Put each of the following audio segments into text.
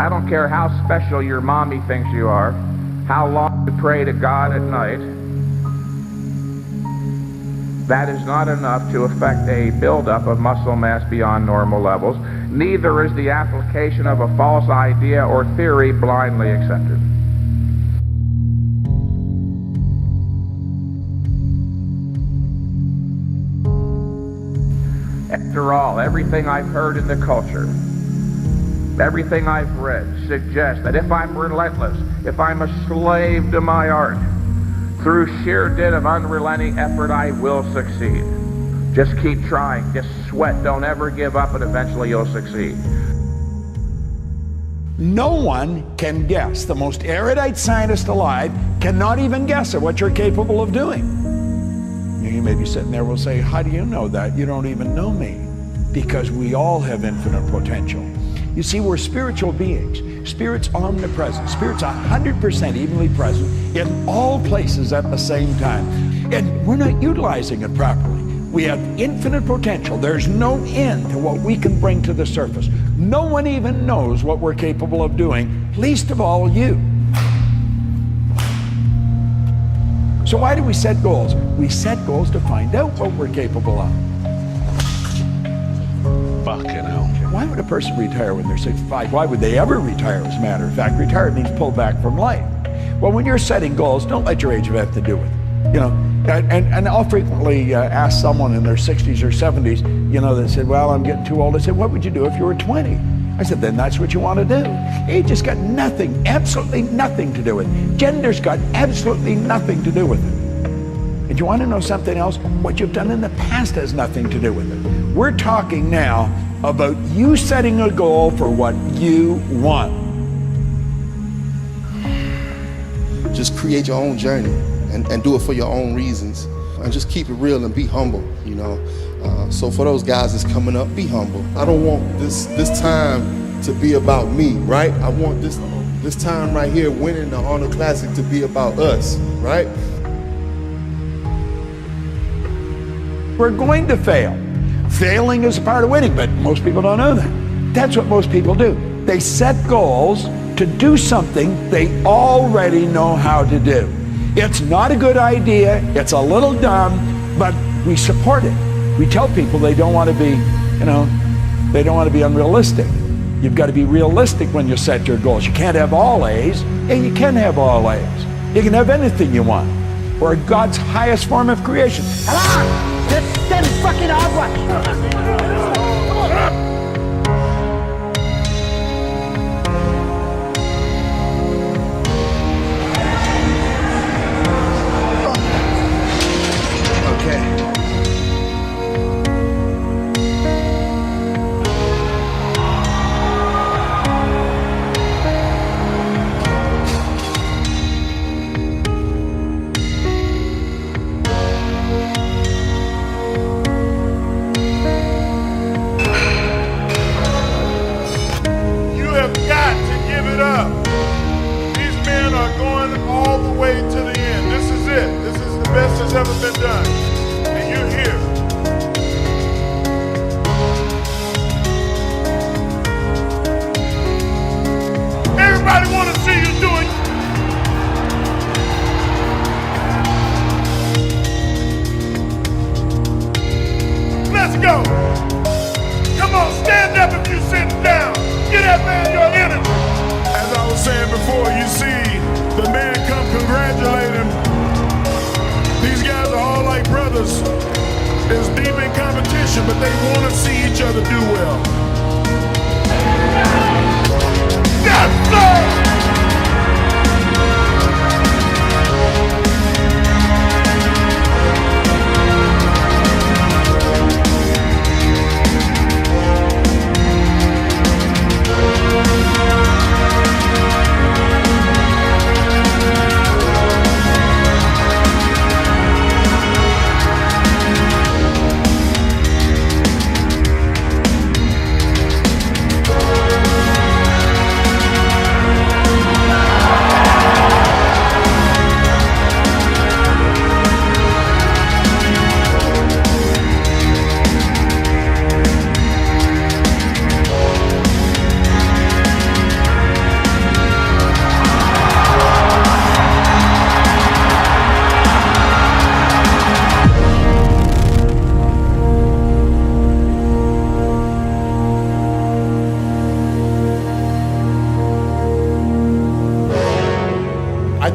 I don't care how special your mommy thinks you are, how long you pray to God at night. That is not enough to affect a buildup of muscle mass beyond normal levels. Neither is the application of a false idea or theory blindly accepted. After all, everything I've heard in the culture, everything I've read suggests that if I'm relentless, if I'm a slave to my art, through sheer dint of unrelenting effort, I will succeed. Just keep trying, just sweat, don't ever give up, and eventually you'll succeed. No one can guess. The most erudite scientist alive cannot even guess at what you're capable of doing. You may be sitting there, will say, how do you know that? You don't even know me. Because we all have infinite potential. You see, we're spiritual beings. Spirit's omnipresent. Spirit's 100% evenly present in all places at the same time. And we're not utilizing it properly. We have infinite potential. There's no end to what we can bring to the surface. No one even knows what we're capable of doing, least of all you. So why do we set goals? We set goals to find out what we're capable of. Fucking hell. Why would a person retire when they're 65? Why would they ever retire, as a matter of fact? Retire means pull back from life. Well, when you're setting goals, don't let your age have to do with it. You know, and I'll frequently ask someone in their 60s or 70s, you know, that said, well, I'm getting too old. I said, what would you do if you were 20? I said, then that's what you want to do. Age has got nothing, absolutely nothing to do with it. Gender's got absolutely nothing to do with it. And you want to know something else? What you've done in the past has nothing to do with it. We're talking now about you setting a goal for what you want. Just create your own journey and do it for your own reasons. And just keep it real and be humble, you know. So for those guys that's coming up, be humble. I don't want this time to be about me, right? I want this time right here winning the Honor Classic to be about us, right? We're going to fail. Failing is a part of winning, but most people don't know that. That's what most people do. They set goals to do something they already know how to do. It's not a good idea, it's a little dumb, but we support it. We tell people they don't want to be, you know, they don't want to be unrealistic. You've got to be realistic when you set your goals. You can't have all A's, and you can have all A's. You can have anything you want. We're God's highest form of creation. Come on! Let's send fucking hogwash! Ever been done, and you're here. Everybody want to see you do it. Let's go. Come on, stand up if you're sitting down. Get that man your energy. As I was saying before, you see the man come congratulate him. These guys are all like brothers. There's deep in competition, but they want to see each other do well. Yes, sir!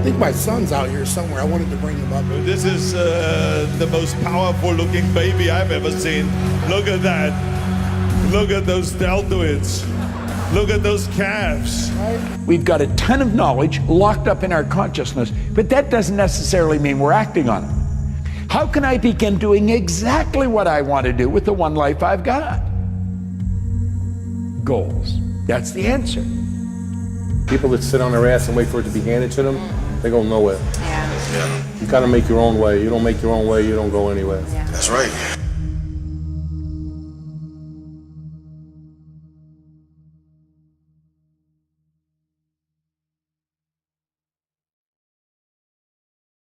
think my son's out here somewhere. I wanted to bring him up. This is the most powerful looking baby I've ever seen. Look at that. Look at those deltoids. Look at those calves. We've got a ton of knowledge locked up in our consciousness, but that doesn't necessarily mean we're acting on it. How can I begin doing exactly what I want to do with the one life I've got? Goals. That's the answer. People that sit on their ass and wait for it to be handed to them, they go nowhere. Yeah. You gotta make your own way. You don't make your own way, you don't go anywhere. Yeah. That's right.